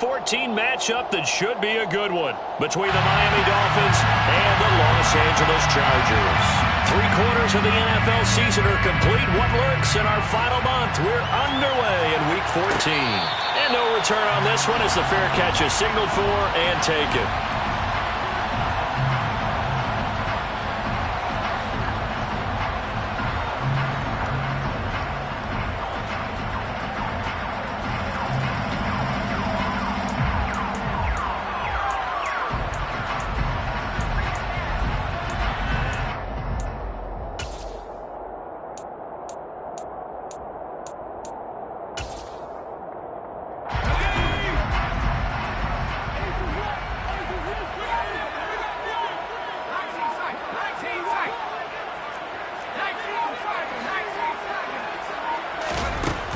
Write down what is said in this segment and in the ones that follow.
14 matchup that should be a good one between the Miami Dolphins and the Los Angeles Chargers. 3/4 of the NFL season are complete. What lurks in our final month? We're underway in Week 14. And no return on this one as the fair catch is signaled for and taken.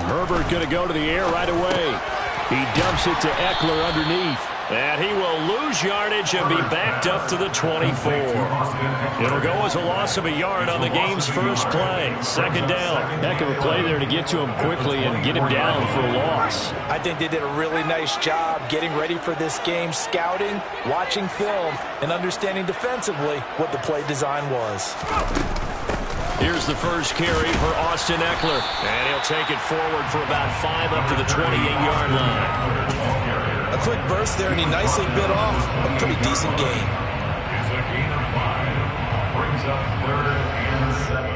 Herbert going to go to the air right away. He dumps it to Eckler underneath. And he will lose yardage and be backed up to the 24. It'll go as a loss of a yard on the game's first play. Second down. Heck of a play there to get to him quickly and get him down for a loss. I think they did a really nice job getting ready for this game, scouting, watching film, and understanding defensively what the play design was. Here's the first carry for Austin Eckler. And he'll take it forward for about 5 up to the 28-yard line. A quick burst there, and he nicely bit off a pretty decent gain. It's a gain of 5. Brings up 3rd and 7.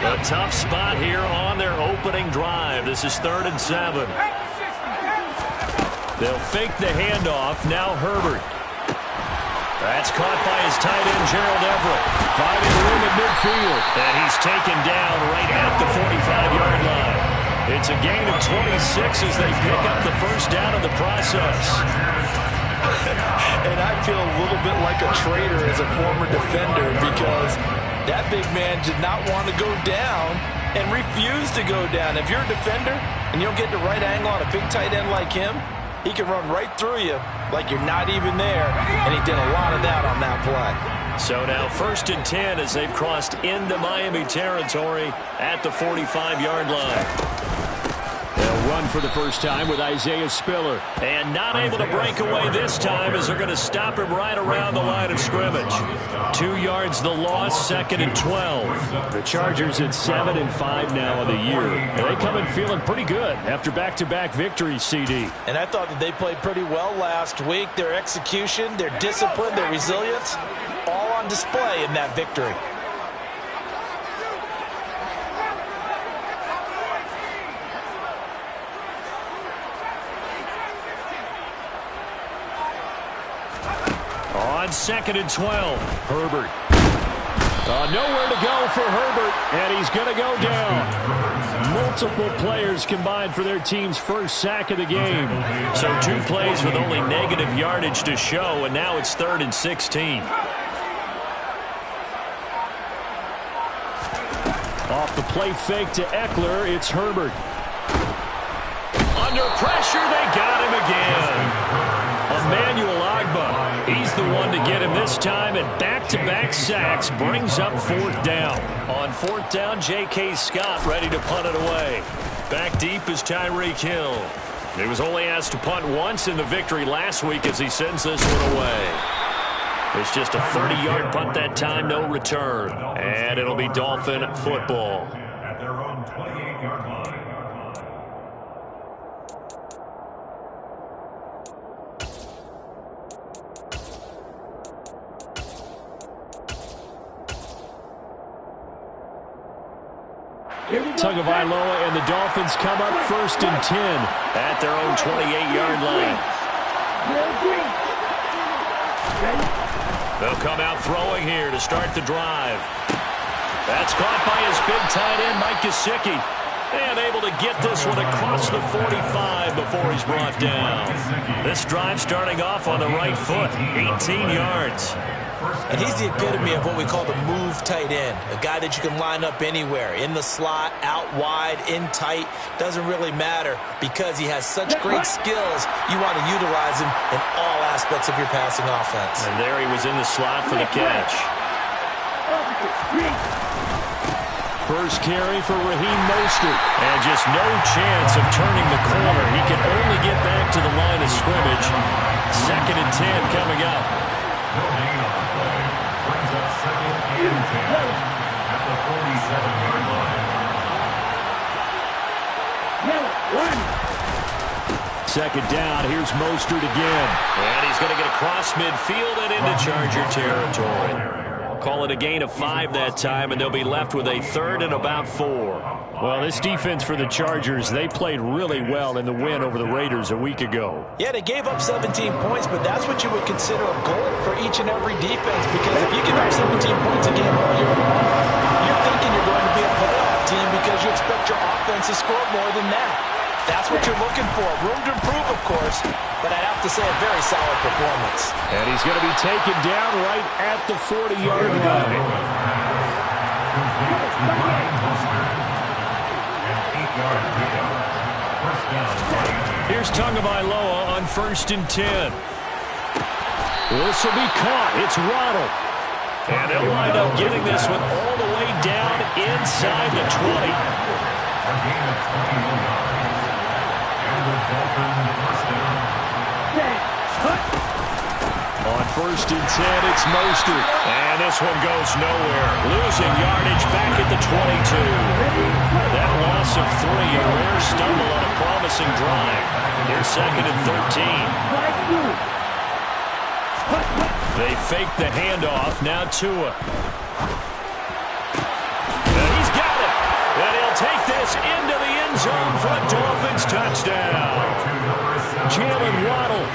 A tough spot here on their opening drive. This is 3rd and 7. They'll fake the handoff. Now Herbert. That's caught by his tight end, Gerald Everett. Finding room at midfield. And he's taken down right at the 45-yard line. It's a gain of 26 as they pick up the first down in the process. And I feel a little bit like a traitor as a former defender because that big man did not want to go down and refused to go down. If you're a defender and you don't get the right angle on a big tight end like him, he can run right through you like you're not even there, and he did a lot of that on that play. So now 1st and 10 as they've crossed into Miami territory at the 45-yard line. They'll run for the first time with Isaiah Spiller. And not able to break away this time as they're going to stop him right around the line of scrimmage. 2 yards the loss, 2nd and 12. The Chargers at 7 and 5 now of the year. And they come in feeling pretty good after back-to-back victories, CD. And I thought that they played pretty well last week. Their execution, their discipline, their resilience, all on display in that victory. On 2nd and 12, Herbert. Nowhere to go for Herbert, and he's going to go down. Multiple players combined for their team's first sack of the game. So 2 plays with only negative yardage to show, and now it's 3rd and 16. Off the play fake to Eckler, it's Herbert. Under pressure, they got him again. Emmanuel Agba, he's the one to get him this time, and back-to-back sacks brings up 4th down. On 4th down, J.K. Scott ready to punt it away. Back deep is Tyreek Hill. He was only asked to punt once in the victory last week as he sends this one away. It's just a 30-yard punt that time, no return. And it'll be Dolphin football. At their own 28-yard line. Tagovailoa and the Dolphins come up 1st and 10 at their own 28-yard line. They'll come out throwing here to start the drive. That's caught by his big tight end, Mike Gesicki. And able to get this one across the 45 before he's brought down. This drive starting off on the right foot, 18 yards. And he's the epitome of what we call the move tight end, a guy that you can line up anywhere, in the slot, out wide, in tight, doesn't really matter because he has such great skills. You want to utilize him in all aspects of your passing offense. And there he was in the slot for the catch. First carry for Raheem Mostert. And just no chance of turning the corner. He can only get back to the line of scrimmage. 2nd and 10 coming up. No gain on the play. Brings up 2nd and 10 at the 47-yard line. 2nd down. Here's Mostert again. And he's going to get across midfield and into Charger territory. Call it a gain of 5 that time, and they'll be left with a 3rd and about 4. Well, this defense for the Chargers, they played really well in the win over the Raiders a week ago. Yeah, they gave up 17 points, but that's what you would consider a goal for each and every defense, because if you give up 17 points a game all year long, you're thinking you're going to be a playoff team because you expect your offense to score more than that. That's what you're looking for. Room to improve, of course, but I'd have to say a very solid performance. And he's going to be taken down right at the 40-yard line. Here's Tagovailoa on 1st and 10. This will be caught. It's Waddle. And they'll wind up getting this one all the way down inside the 20. A gain of 21 yards. On 1st and 10, it's Mostert. And this one goes nowhere. Losing yardage back at the 22. That loss of 3, a rare stumble on a promising drive. Here's 2nd and 13. They fake the handoff. Now Tua. And he's got it. And he'll take this into the end zone for a Dolphins touchdown. Jalen Waddle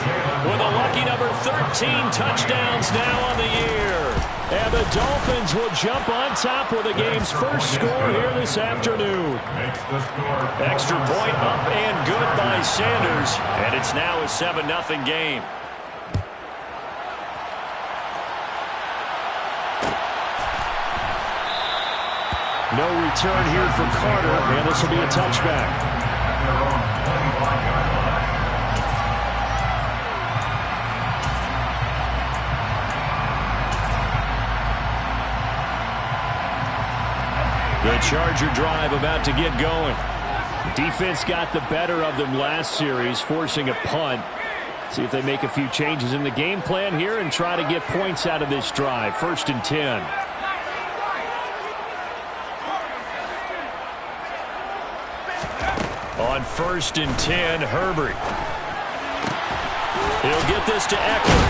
with a lucky number 13 touchdowns now on the year. And the Dolphins will jump on top with the game's first score here this afternoon. Extra point up and good by Sanders. And it's now a 7-0 game. No return here for Carter, and this will be a touchback. The Charger drive about to get going. Defense got the better of them last series, forcing a punt. See if they make a few changes in the game plan here and try to get points out of this drive. 1st and 10. On 1st and 10, Herbert. He'll get this to Eckler.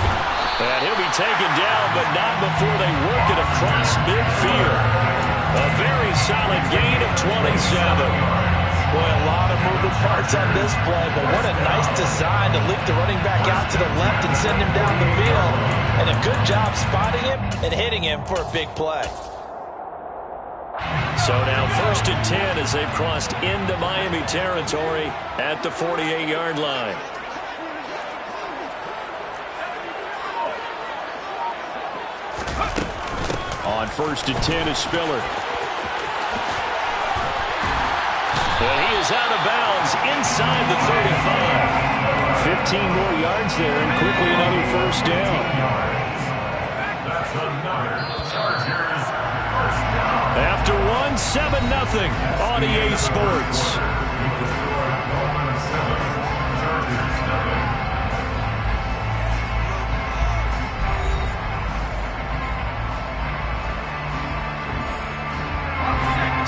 And he'll be taken down, but not before they work it across midfield. A very solid gain of 27. Boy, a lot of moving parts on this play, but what a nice design to leak the running back out to the left and send him down the field. And a good job spotting him and hitting him for a big play. So now 1st and 10 as they've crossed into Miami territory at the 48-yard line. On 1st and 10 is Spiller. And he is out of bounds inside the 35. 15 more yards there and quickly another 1st down. That's another Chargers first down. After one, 7-0 on EA Sports.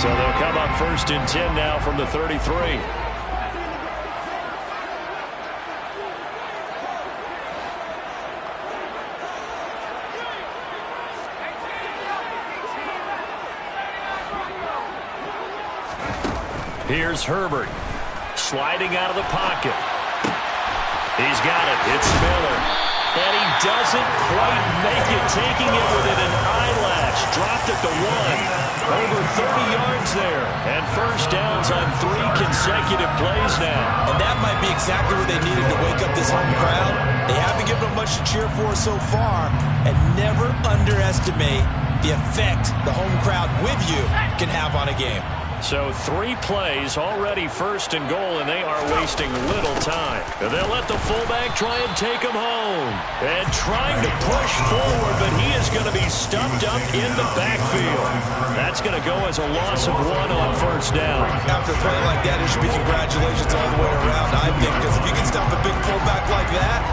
So they'll come up 1st and 10 now from the 33. Here's Herbert sliding out of the pocket. He's got it. It's Miller. And he doesn't quite make it, taking it within an eyelash. Dropped at the 1. Over 30 yards there. And 1st downs on 3 consecutive plays now. And that might be exactly what they needed to wake up this home crowd. They haven't given them much to cheer for so far. And never underestimate the effect the home crowd with you can have on a game. So 3 plays already first and goal, and they are wasting little time. They'll let the fullback try and take him home. And trying to push forward, but he is going to be stuffed up in the backfield. That's going to go as a loss of 1 on first down. After a play like that, it should be congratulations all the way around, I think, because if you can stop a big fullback like that,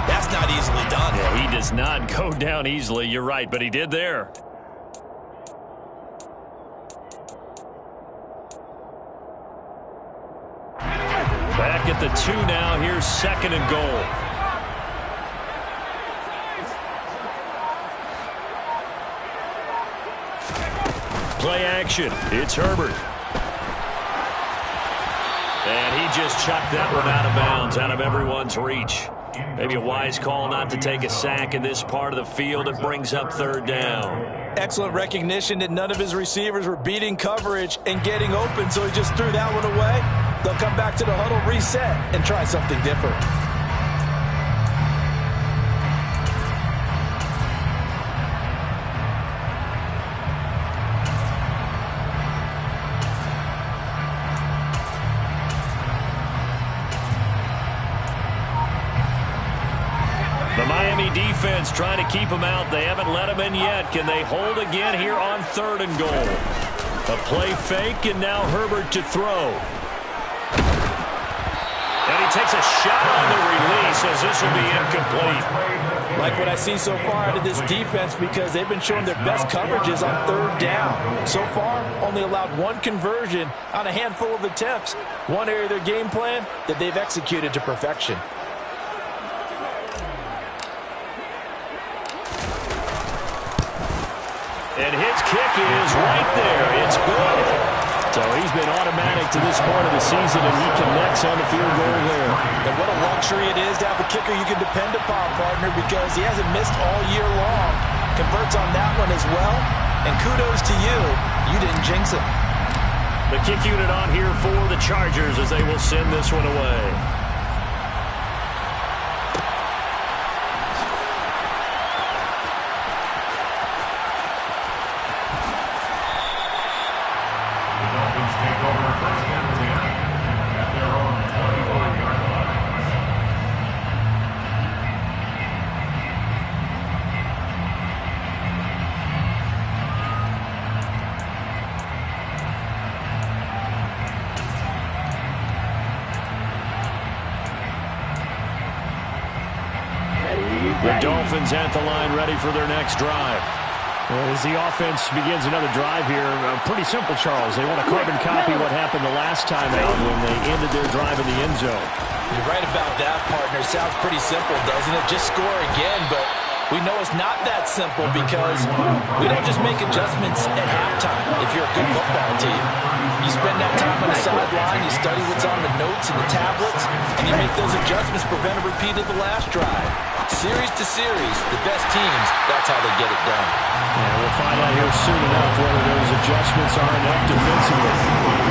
that's not easily done. Yeah, he does not go down easily. You're right, but he did there. Back at the 2 now. Here's 2nd and goal. Play action. It's Herbert. And he just chucked that one out of bounds, out of everyone's reach. Maybe a wise call not to take a sack in this part of the field. It brings up 3rd down. Excellent recognition that none of his receivers were beating coverage and getting open, so he just threw that one away. They'll come back to the huddle, reset, and try something different. The Miami defense trying to keep him out. They haven't let him in yet. Can they hold again here on 3rd and goal? A play fake, and now Herbert to throw. And he takes a shot on the release as this will be incomplete. Like what I see so far out of this defense, because they've been showing their best coverages on 3rd down. So far, only allowed 1 conversion on a handful of attempts. One area of their game plan that they've executed to perfection. And his kick is right there. It's good. So he's been automatic to this part of the season, and he connects on the field goal there. And what a luxury it is to have a kicker you can depend upon, partner, because he hasn't missed all year long. Converts on that one as well. And kudos to you. You didn't jinx him. The kick unit on here for the Chargers as they will send this one away. Take over 1st and 10 at their own 25-yard line. The Dolphins at the line, ready for their next drive. As the offense begins another drive here, pretty simple, Charles. They want to carbon copy what happened the last time out when they ended their drive in the end zone. You're right about that, partner. Sounds pretty simple, doesn't it? Just score again, but we know it's not that simple because we don't just make adjustments at halftime if you're a good football team. You spend that time on the sideline, you study what's on the notes and the tablets, and you make those adjustments, prevent a repeat of the last drive. Series to series, the best teams, that's how they get it done. Yeah, we'll find out here soon enough whether those adjustments are enough defensively.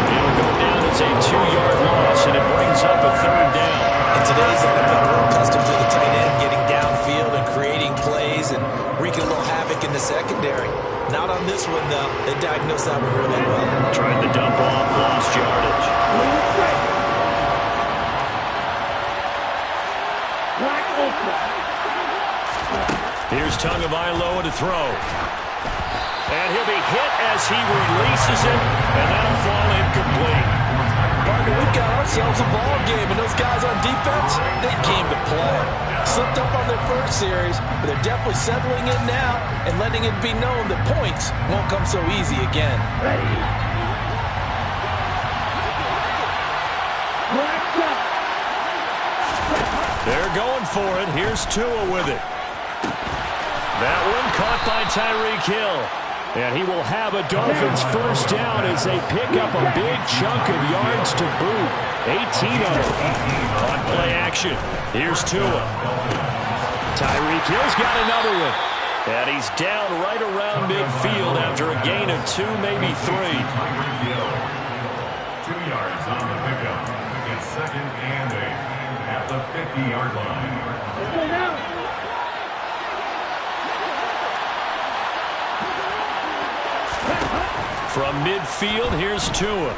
It'll go down as a 2-yard loss, and it brings up a 3rd down. In today's NFL, we're accustomed to the tight end getting downfield and creating plays and wreaking a little havoc in the secondary. Not on this one, though. They diagnosed that one really well. Tried to dump off, lost yardage. Here's Tagovailoa to throw. And he'll be hit as he releases it, and that'll fall incomplete. Partner, we've got ourselves a ball game, and those guys on defense, they came to play. Slipped up on their first series, but they're definitely settling in now and letting it be known that points won't come so easy again. They're going for it. Here's Tua with it. That one caught by Tyreek Hill. And he will have a Dolphins first down as they pick up a big chunk of yards to boot. 18 of it. On play action. Here's Tua. Tyreek Hill's got another one. And he's down right around midfield after a gain of 2, maybe 3. 2 yards on the pickup. It's 2nd and 8 at the 50-yard line. From midfield, here's Tua.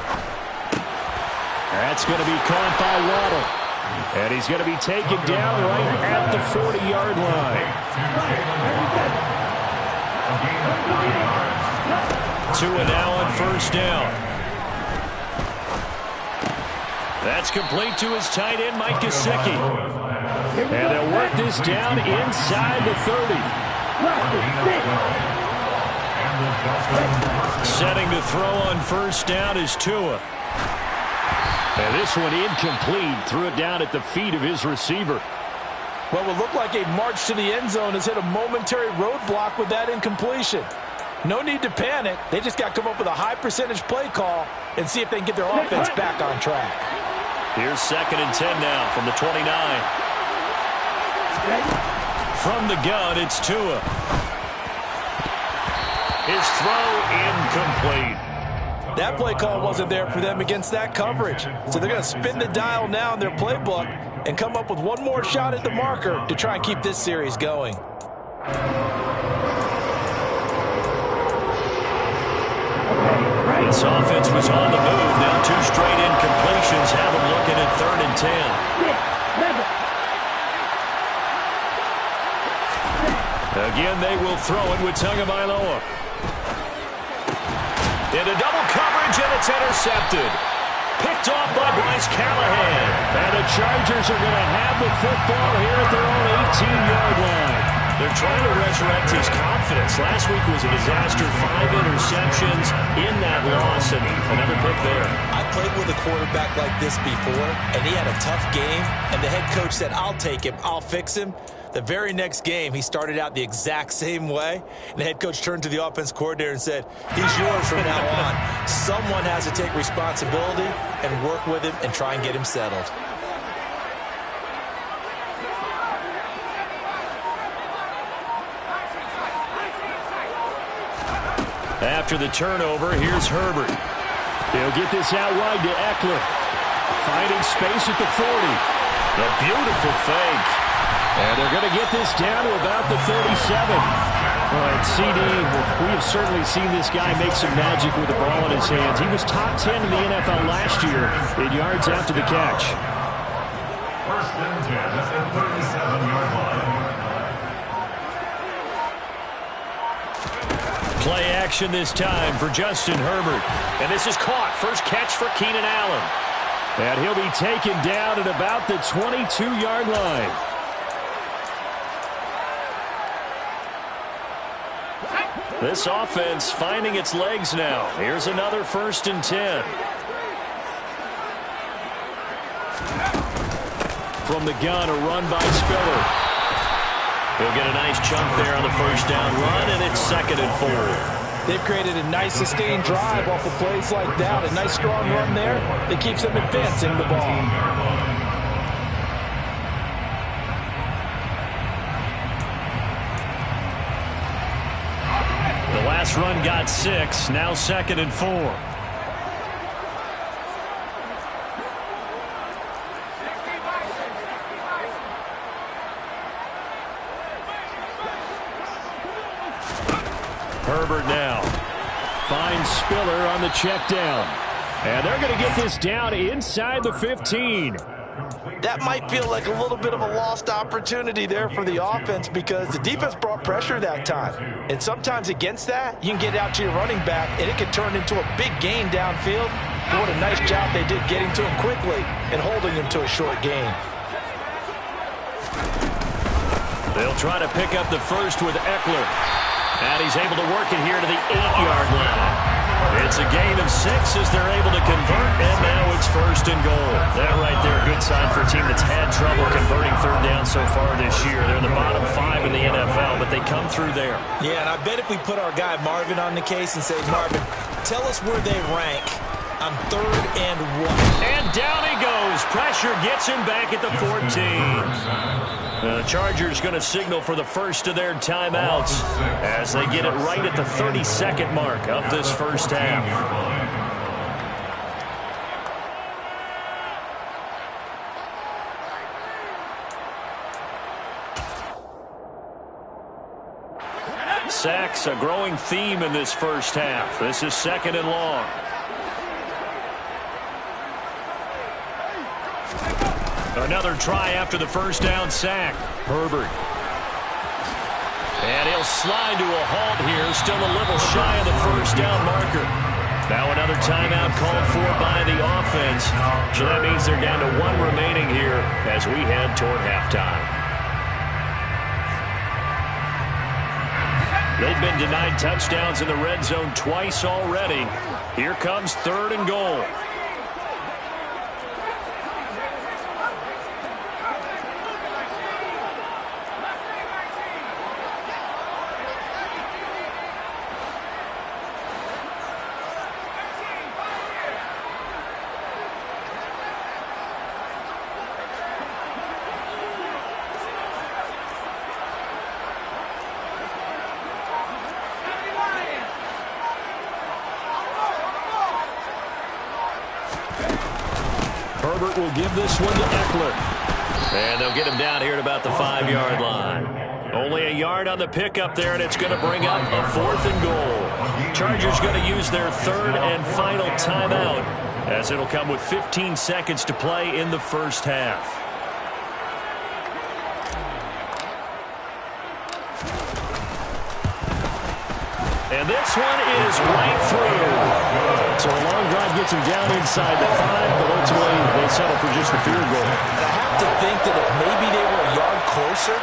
That's going to be caught by Waddle. And he's going to be taken down right at the 40-yard line. Tua now on first down. That's complete to his tight end, Mike Gesicki. And they'll work this down inside the 30. Setting to throw on first down is Tua. And this one incomplete. Threw it down at the feet of his receiver. What would look like a march to the end zone has hit a momentary roadblock with that incompletion. No need to panic. They just got to come up with a high percentage play call and see if they can get their offense back on track. Here's 2nd and 10 now from the 29. From the gun, it's Tua. His throw incomplete. That play call wasn't there for them against that coverage. So they're going to spin the dial now in their playbook and come up with one more shot at the marker to try and keep this series going. This offense was on the move. Now 2 straight incompletions have them looking at 3rd and 10. Again, they will throw it with Tagovailoa. Into double coverage, and it's intercepted. Picked off by Bryce Callahan. And the Chargers are going to have the football here at their own 18-yard line. They're trying to resurrect his confidence. Last week was a disaster. 5 interceptions in that loss, and another pick there. I played with a quarterback like this before, and he had a tough game, and the head coach said, I'll take him, I'll fix him. The very next game, he started out the exact same way, and the head coach turned to the offense coordinator and said, he's yours from now on. Someone has to take responsibility and work with him and try and get him settled. After the turnover, here's Herbert. He'll get this out wide to Eckler. Finding space at the 40. The beautiful fake. And they're going to get this down to about the 37. All right, CD, we have certainly seen this guy make some magic with the ball in his hands. He was top 10 in the NFL last year in yards after the catch. 1st and 10 at the 37-yard line. Play action this time for Justin Herbert. And this is caught. First catch for Keenan Allen. And he'll be taken down at about the 22-yard line. This offense finding its legs now. Here's another 1st and 10. From the gun, a run by Spiller. He'll get a nice chunk there on the first down run, and it's 2nd and 4. They've created a nice sustained drive off of plays like that. A nice strong run there that keeps them advancing the ball. The last run got 6. Now 2nd and 4. Herbert now finds Spiller on the check down. And they're going to get this down inside the 15. That might feel like a little bit of a lost opportunity there for the offense because the defense brought pressure that time. And sometimes against that, you can get out to your running back, and it can turn into a big gain downfield. But what a nice job they did getting to him quickly and holding him to a short gain. They'll try to pick up the first with Eckler. And he's able to work it here to the 8-yard line. It's a gain of 6 as they're able to convert, and now it's 1st and goal. That right there, good sign for a team that's had trouble converting 3rd down so far this year. They're in the bottom 5 in the NFL, but they come through there. Yeah, and I bet if we put our guy Marvin on the case and say, Marvin, tell us where they rank on 3rd and 1. And down he goes. Pressure gets him back at the 14. The Chargers going to signal for the first of their timeouts as they get it right at the 30-second mark of this first half. Sacks, a growing theme in this first half. This is 2nd and long. Another try after the first down sack. Herbert. And he'll slide to a halt here. Still a little shy of the first down marker. Now another timeout called for by the offense. So that means they're down to 1 remaining here as we head toward halftime. They've been denied touchdowns in the red zone twice already. Here comes 3rd and goal. Herbert will give this one to Eckler. And they'll get him down here at about the 5-yard line. Only a yard on the pickup there, and it's going to bring up a 4th and goal. Chargers going to use their 3rd and final timeout, as it'll come with 15 seconds to play in the first half. And this one is right through. So a long drive gets him down inside the 5, but ultimately they settle for just the field goal. And I have to think that if maybe they were a yard closer,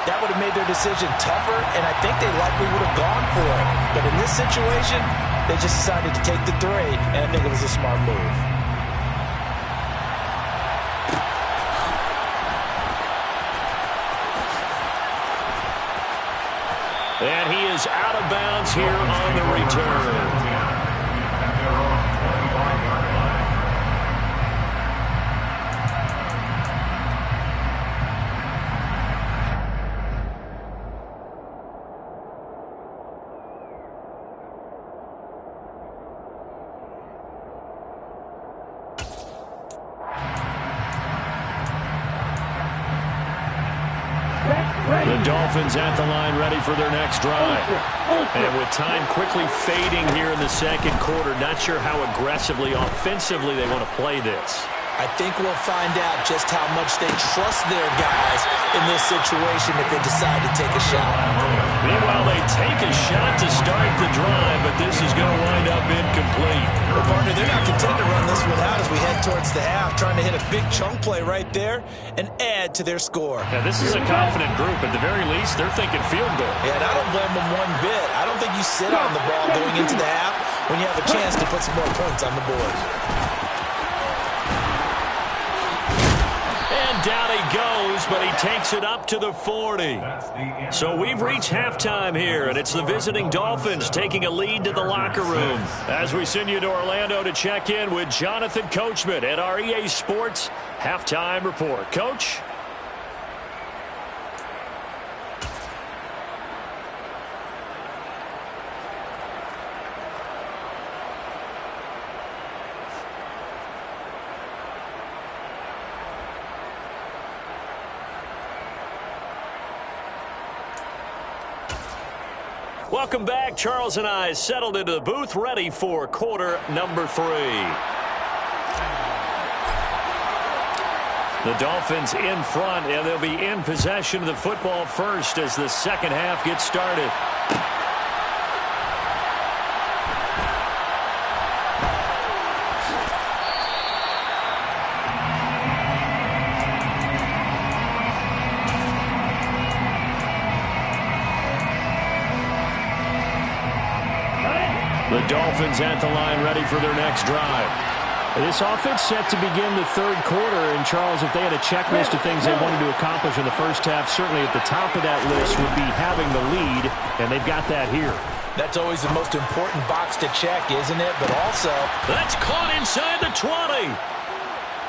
that would have made their decision tougher, and I think they likely would have gone for it. But in this situation, they just decided to take the 3, and I think it was a smart move. And he is out of bounds here on the return. The Dolphins at the line, ready for their next drive. And with time quickly fading here in the second quarter, not sure how aggressively, offensively they want to play this. I think we'll find out just how much they trust their guys in this situation if they decide to take a shot. Meanwhile, they take a shot to start the drive, but this is going to wind up incomplete. Well, partner, they're not content to run this one out as we head towards the half, trying to hit a big chunk play right there and add to their score. Now, this is a confident group. At the very least, they're thinking field goal. Yeah, and I don't blame them one bit. I don't think you sit on the ball going into the half when you have a chance to put some more points on the board. Down he goes, but he takes it up to the 40. So we've reached halftime here, and it's the visiting Dolphins taking a lead to the locker room. As we send you to Orlando to check in with Jonathan Coachman at our EA Sports Halftime Report. Coach? Welcome back. Charles and I settled into the booth, ready for quarter number 3. The Dolphins in front, and they'll be in possession of the football first as the second half gets started. The Dolphins at the line, ready for their next drive. This offense set to begin the third quarter. And, Charles, if they had a checklist of things they wanted to accomplish in the first half, certainly at the top of that list would be having the lead, and they've got that here. That's always the most important box to check, isn't it? But also, that's caught inside the 20.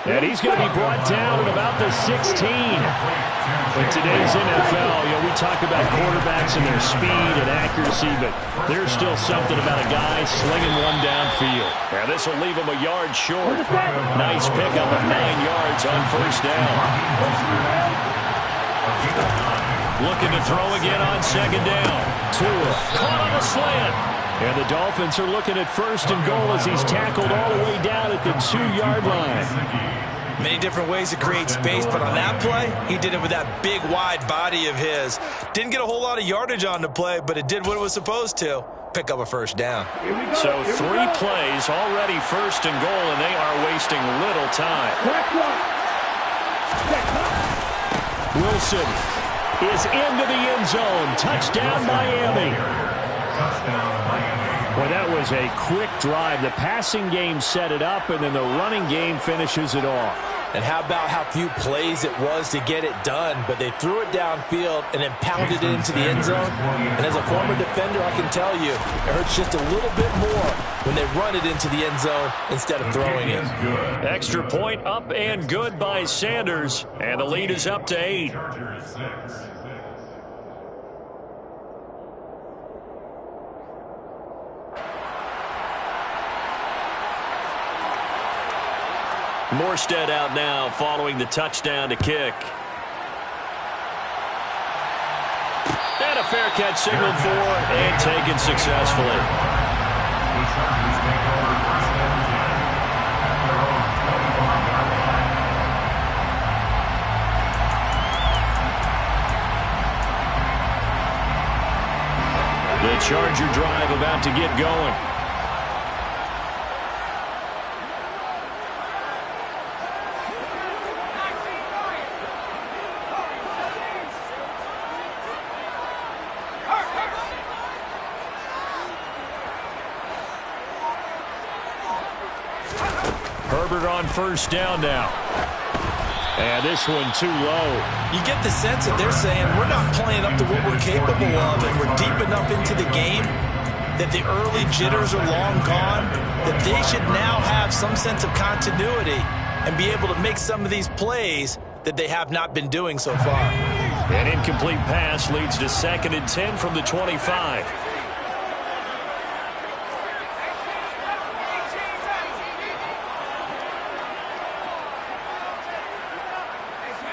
And he's going to be brought down at about the 16. In today's NFL, we talk about quarterbacks and their speed and accuracy, but there's still something about a guy slinging one downfield. Now this will leave him a yard short. Nice pickup of 9 yards on first down. Looking to throw again on second down. Tua caught on the slant. And the Dolphins are looking at first and goal as he's tackled all the way down at the 2-yard line. Many different ways to create space, but on that play, he did it with that big, wide body of his. Didn't get a whole lot of yardage on the play, but it did what it was supposed to. Pick up a first down. So 3 plays already first and goal, and they are wasting little time. Wilson is into the end zone. Touchdown, Miami. Well, that was a quick drive. The passing game set it up, and then the running game finishes it off. And how about how few plays it was to get it done, but they threw it downfield and then pounded it into the end zone. And as a former defender, I can tell you, it hurts just a little bit more when they run it into the end zone instead of throwing it. Extra point up and good by Sanders, and the lead is up to 8. Morstead out now following the touchdown to kick. And a fair catch signaled for and taken successfully. The Charger drive about to get going. Herbert on first down now. And this one too low. You get the sense that they're saying we're not playing up to what we're capable of, and we're deep enough into the game that the early jitters are long gone, that they should now have some sense of continuity and be able to make some of these plays that they have not been doing so far. An incomplete pass leads to 2nd and 10 from the 25.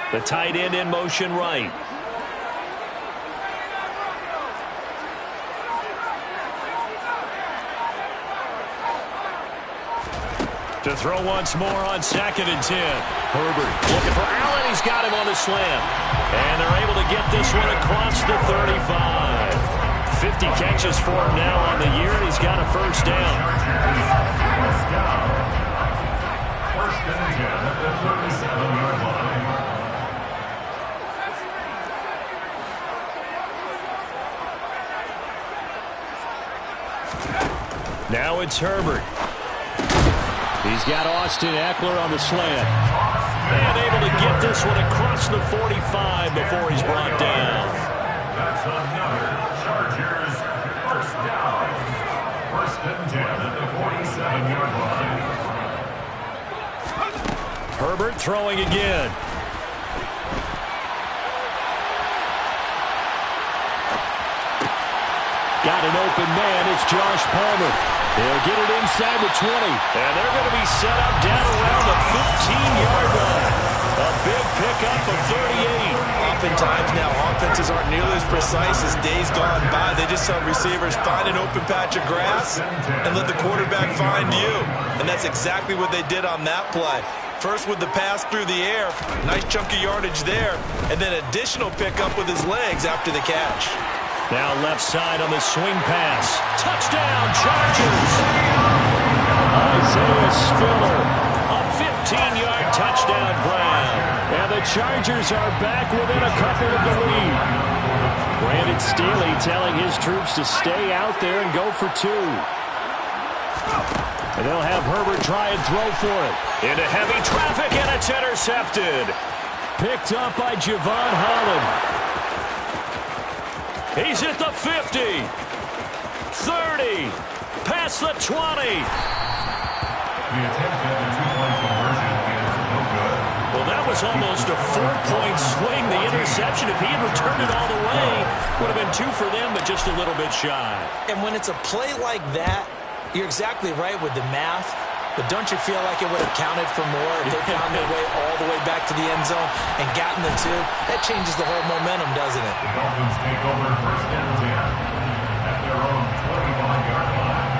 The tight end in motion right. To throw once more on 2nd and 10. Herbert looking for Allen. He's got him on the slam. And they're able to get this one across the 35. 50 catches for him now on the year, and he's got a first down. First and 10 at the 37-yard line. Now it's Herbert. He's got Austin Eckler on the slant. And able to get this one across the 45 before he's brought down. That's another Chargers first down. First and 10 at the 47-yard line. Herbert throwing again. Got an open man. It's Josh Palmer. They'll get it inside the 20. And they're going to be set up down around the 15-yard line. A big pickup of 38. Oftentimes now offenses aren't nearly as precise as days gone by. They just saw receivers find an open patch of grass and let the quarterback find you. And that's exactly what they did on that play. First with the pass through the air, nice chunk of yardage there, and then additional pickup with his legs after the catch. Now left side on the swing pass. Touchdown, Chargers! Isaiah Spiller, a 15-yard touchdown grab. And the Chargers are back within a couple of the lead. Brandon Staley telling his troops to stay out there and go for 2. And they'll have Herbert try and throw for it. Into heavy traffic, and it's intercepted. Picked up by Javon Holland. He's at the 50, 30, past the 20. The attempt at the two-point conversion is no good. Well, that was almost a 4-point swing. The interception, if he had returned it all the way, would have been 2 for them, but just a little bit shy. And when it's a play like that, you're exactly right with the math. But don't you feel like it would have counted for more if they found their way all the way back to the end zone and gotten the 2? That changes the whole momentum, doesn't it? The Dolphins take over 1st and 10 at their own 25-yard line.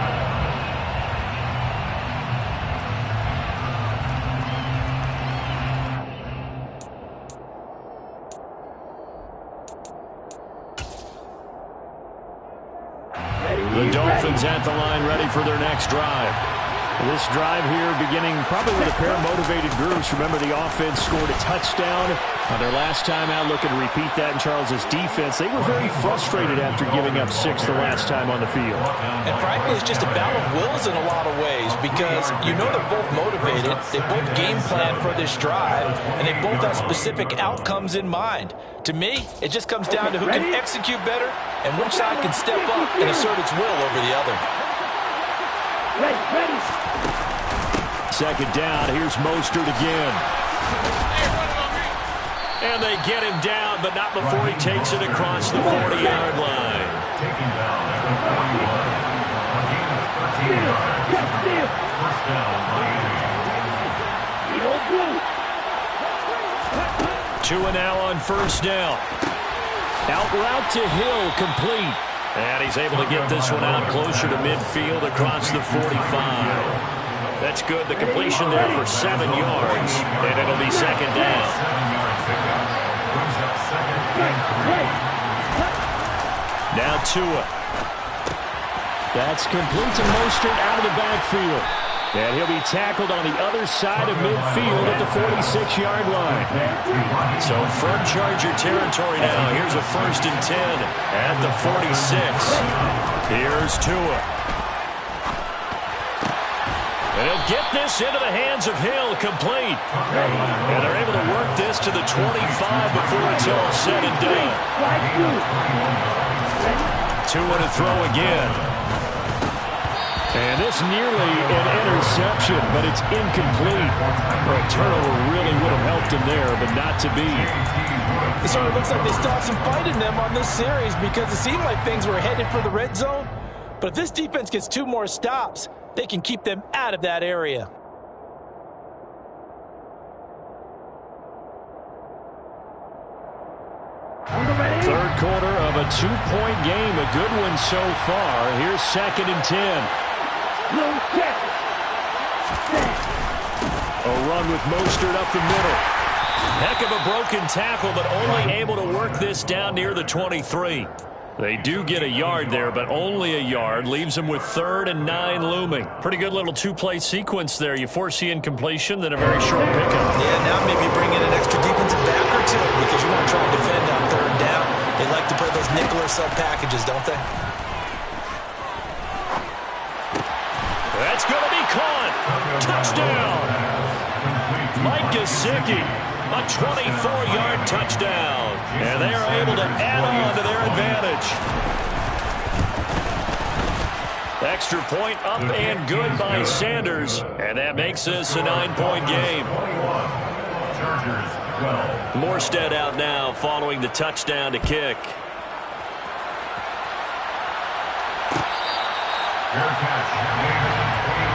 The Dolphins at the line, ready for their next drive. This drive here beginning probably with a pair of motivated groups. Remember, the offense scored a touchdown on their last time out. Looking to repeat that in Charles' defense. They were very frustrated after giving up 6 the last time on the field. And frankly, it's just a battle of wills in a lot of ways because you know they're both motivated. They both game plan for this drive, and they both have specific outcomes in mind. To me, it just comes down to who can execute better and which side can step up and assert its will over the other. Ready. Second down, here's Mostert again. And they get him down, but not before he takes it across the 40-yard line. Taking down at the 41. A gain of 13 yards. 1st down by 8. Tua now on 1st down. Out route to Hill, complete. And he's able to get this one out closer to midfield across the 45. That's good. The completion there for 7 yards. And it'll be 2nd down. 7-yard pickup. Brings up 2nd and 3. Now Tua. That's complete to Mostert out of the backfield. And he'll be tackled on the other side of midfield at the 46-yard line. So from Charger territory now, here's a 1st and 10 at the 46. Here's Tua. And he'll get this into the hands of Hill, complete. And they're able to work this to the 25 before it's all said and done. Tua to throw again. And this nearly an interception, but it's incomplete. Well, a turnover really would have helped him there, but not to be. It sort of looks like they still have some fight in them on this series because it seemed like things were headed for the red zone. But if this defense gets 2 more stops, they can keep them out of that area. Third quarter of a 2-point game, a good one so far. Here's 2nd and 10. A run with Mostert up the middle. Heck of a broken tackle, but only able to work this down near the 23. They do get a yard there, but only a yard. Leaves them with 3rd and 9 looming. Pretty good little 2-play sequence there. You foresee incompletion, then a very short pickup. Yeah, now maybe bring in an extra defensive back or 2 because you want to try and defend on 3rd down. They like to play those nickel or sub packages, don't they? That's going to be caught. Touchdown. Mike Gesicki, a 24-yard touchdown. And they are able to add on to their advantage. Extra point up and good by Sanders. And that makes this a 9-point game. Morstead out now following the touchdown to kick. Fair catch made at the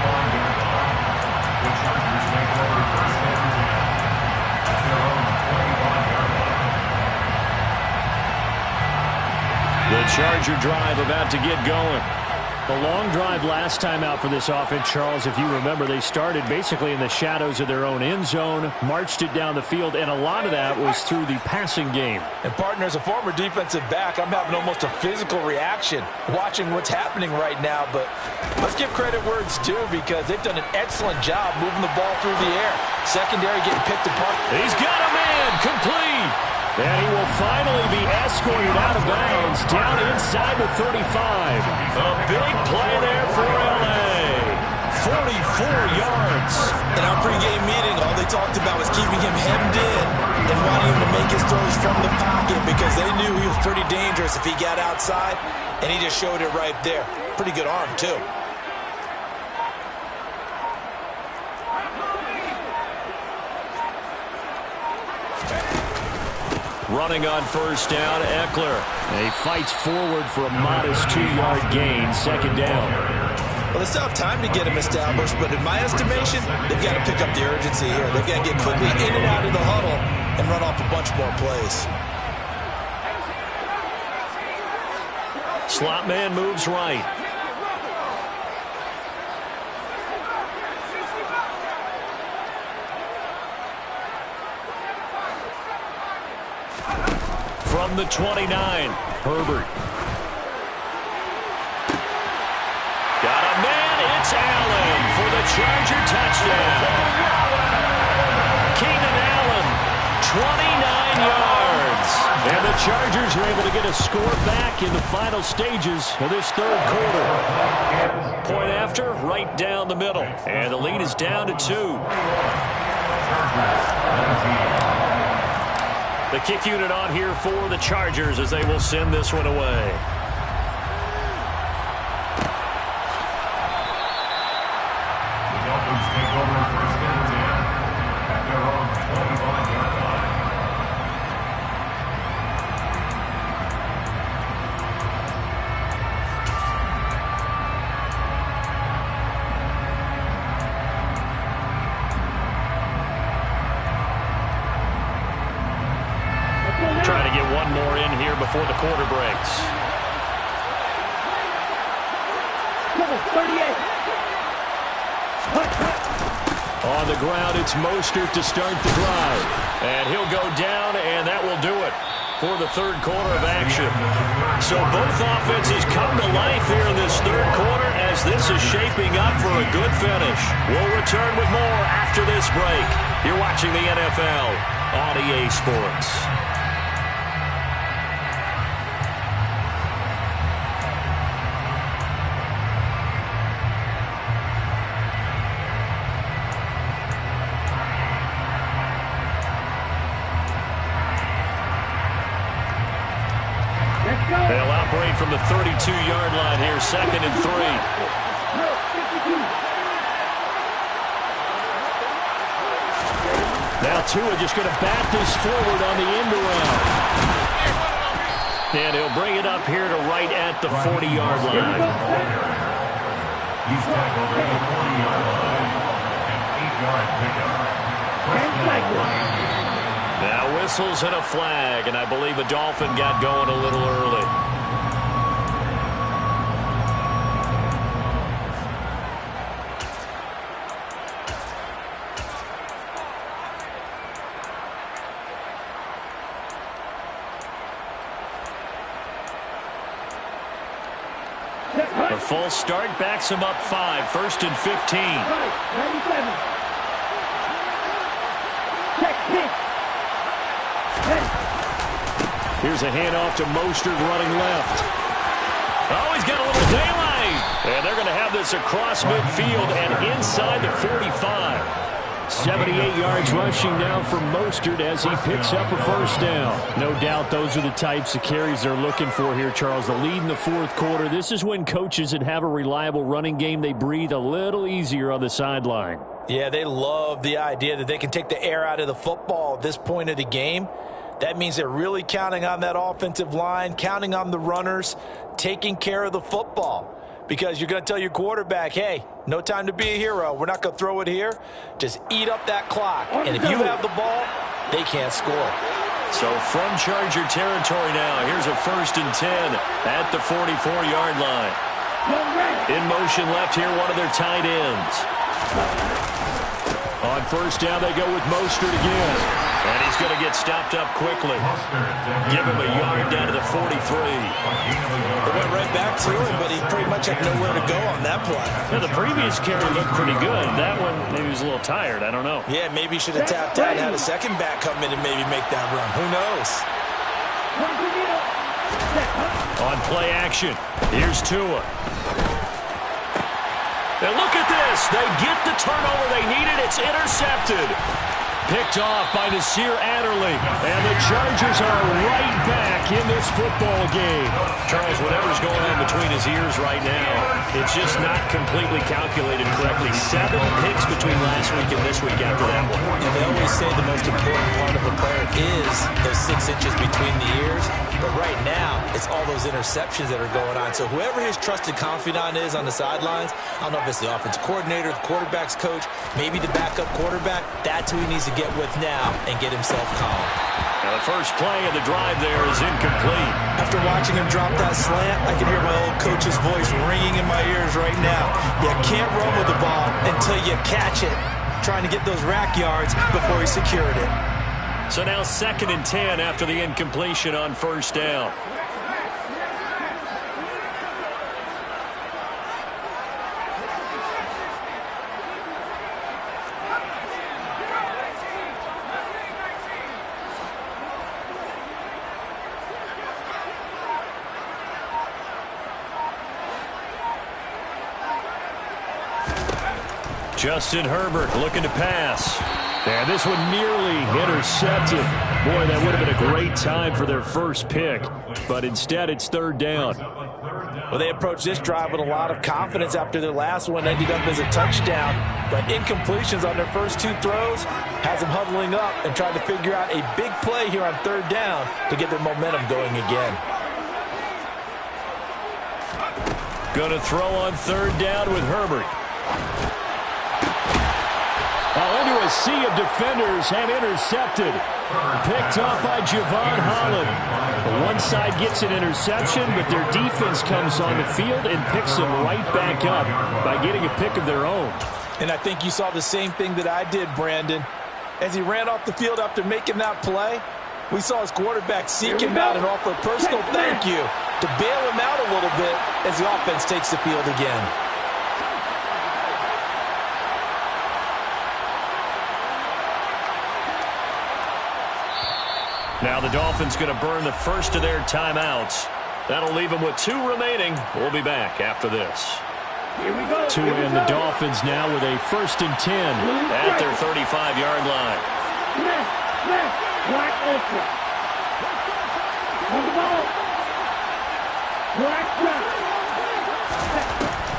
21-yard line. The Chargers take over 1st and 10 at their own 25-yard line. The Charger drive about to get going. A long drive last time out for this offense, Charles. If you remember, they started basically in the shadows of their own end zone, marched it down the field, and a lot of that was through the passing game. And partner, as a former defensive back, I'm having almost a physical reaction watching what's happening right now. But let's give credit where it's due because they've done an excellent job moving the ball through the air. Secondary getting picked apart. He's got a man, complete. And he will finally be escorted out of bounds down inside the 35. A big play there for L.A. 44 yards. In our pregame meeting, all they talked about was keeping him hemmed in and wanting him to make his throws from the pocket because they knew he was pretty dangerous if he got outside, and he just showed it right there. Pretty good arm, too. Running on 1st down, Eckler. And he fights forward for a modest 2-yard gain, 2nd down. Well, they still have time to get him established, but in my estimation, they've got to pick up the urgency here. They've got to get quickly in and out of the huddle and run off a bunch more plays. Slot man moves right. From the 29, Herbert. Got a man, it's Allen for the Charger touchdown. Keenan Allen, 29 yards. And the Chargers are able to get a score back in the final stages of this third quarter. Point after, right down the middle. And the lead is down to 2. The kick unit on here for the Chargers as they will send this one away. The Dolphins take over first and 10 at their own 25-yard line. Trying to get one more in here before the quarter breaks. 38. On the ground, it's Mostert to start the drive. And he'll go down, and that will do it for the third quarter of action. So both offenses come to life here in this third quarter as this is shaping up for a good finish. We'll return with more after this break. You're watching the NFL on EA Sports. They'll operate from the 32-yard line here, 2nd and 3. Now Tua just going to bat this forward on the end around. And he'll bring it up here to right at the 40-yard line. He's tackled at the 40-yard line. An 8-yard pickup. Now whistles and a flag, and I believe a Dolphin got going a little early. The full start backs him up 5, 1st and 15. 97. Check, kick. Here's a handoff to Mostert running left. Oh, he's got a little daylight. And they're going to have this across midfield and inside the 45. 78 yards rushing now from Mostert as he picks up a first down. No doubt those are the types of carries they're looking for here, Charles. The lead in the fourth quarter. This is when coaches that have a reliable running game, they breathe a little easier on the sideline. Yeah, they love the idea that they can take the air out of the football at this point of the game. That means they're really counting on that offensive line, counting on the runners, taking care of the football. Because you're going to tell your quarterback, hey, no time to be a hero. We're not going to throw it here. Just eat up that clock. And if you have the ball, they can't score. So from Charger territory now, here's a 1st and 10 at the 44-yard line. In motion left here, one of their tight ends. On first down, they go with Mostert again. And he's going to get stopped up quickly. Give him a yard down to the 43. They went right back to him, but he pretty much had nowhere to go on that play. Yeah, the previous carry looked pretty good. That one, maybe he was a little tired. I don't know. Yeah, maybe he should have tapped out and had a second back come in and maybe make that run. Who knows? On play action, here's Tua. And look at this. They get the turnover they needed. It's intercepted. Picked off by Nasir Adderley. And the Chargers are right back in this football game. Charles, whatever's going on between his ears right now, it's just not completely calculated correctly. 7 picks between last week and this week after that one. And they always say the most important part of a player is those 6 inches between the ears. But right now, it's all those interceptions that are going on. So whoever his trusted confidant is on the sidelines, I don't know if it's the offensive coordinator, the quarterback's coach, maybe the backup quarterback, that's who he needs to get with now and get himself calm. Now the first play of the drive there is incomplete. After watching him drop that slant, I can hear my old coach's voice ringing in my ears right now. You can't run with the ball until you catch it. Trying to get those rack yards before he secured it. So now 2nd and 10 after the incompletion on first down. Justin Herbert looking to pass. And this one nearly intercepted. Boy, that would have been a great time for their first pick. But instead, it's 3rd down. Well, they approached this drive with a lot of confidence after their last one ended up as a touchdown. But incompletions on their first 2 throws has them huddling up and trying to figure out a big play here on 3rd down to get their momentum going again. Going to throw on 3rd down with Herbert. Into a sea of defenders and intercepted. Picked off by Javon Holland. One side gets an interception, but their defense comes on the field and picks them right back up by getting a pick of their own. And I think you saw the same thing that I did, Brandon. As he ran off the field after making that play, we saw his quarterback seek him out and offer a personal thank you to bail him out a little bit as the offense takes the field again. Now the Dolphins going to burn the first of their timeouts. That'll leave them with 2 remaining. We'll be back after this. Here we go. Tua and the Dolphins now with a 1st and 10 at their 35-yard line. Black ultra. On the ball. Black drop.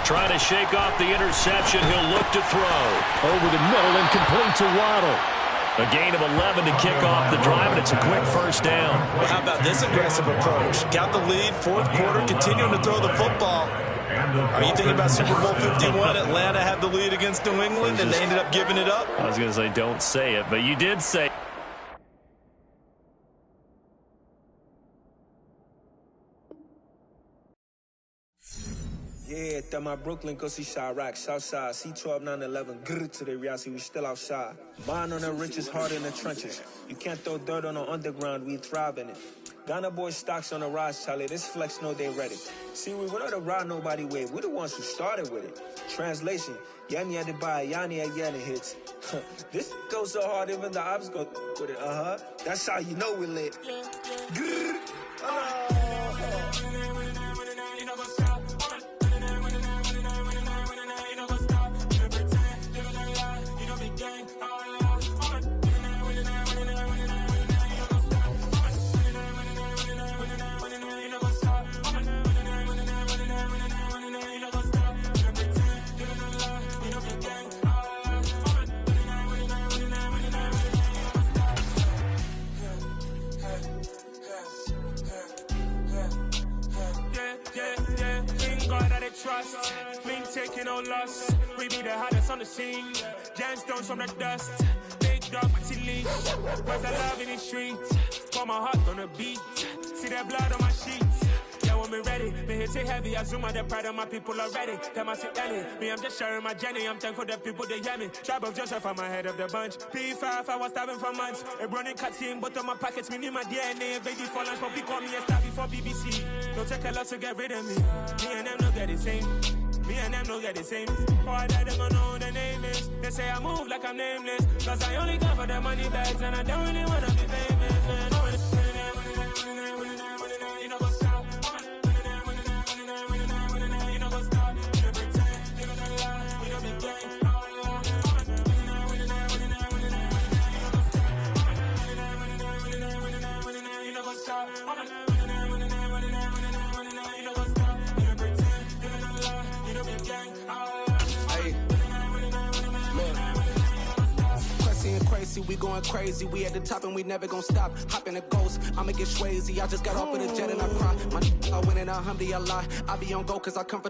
Trying to shake off the interception. He'll look to throw. Over the middle and complete to Waddle. A gain of 11 to kick off the drive, and it's a quick 1st down. Well, how about this aggressive approach? Got the lead, 4th quarter, continuing to throw the football. Are you thinking about Super Bowl 51? Atlanta had the lead against New England, and they ended up giving it up? I was going to say, don't say it, but you did say it. Yeah, that my Brooklyn, go see Chirac, Southside, C12, 911, grrr to the reality, we still outside. Mine on the riches, hard in the trenches. You can't throw dirt on the underground, we thrive in it. Ghana boys stocks on the rise, Charlie, this flex know they ready. See, we were not to ride nobody way, we the ones who started with it. Translation, Yanni had to buy Yanni at Yanni hits. This goes so hard, even the ops go with it, That's how you know we lit. Grrr, trust, me taking no loss. We be the hottest on the scene. Gemstones from the dust. Big dog, but he leash. Where's the love in the streets? Pour my heart on the beat. See that blood on my sheets. Yeah, when we ready, me hit it heavy. I zoom out the pride of my people already. Them I see Ellie. Me, I'm just sharing my journey. I'm thankful the people they hear me. Tribe of Joseph, I'm ahead of the bunch. P5, I was starving for months. A running cut team, but on my pockets, me need my DNA. Baby for lunch, but we call me a star before BBC. Don't take a lot to get rid of me. Me and them no get the same. Me and them no get the same. Boy, that they gonna know who the name is. They say I move like I'm nameless. Cause I only come for the money bags and I don't really wanna be famous, man. You know what's up? You know what's up? You know pretend, you know the lie, you know the game. legacy, we going crazy. We at the top and we never gonna stop. Hop in a ghost, I'ma get Swayze. I just got off of the jet and I cry. My I went in a Humvee, I lie. I be on go cause I come from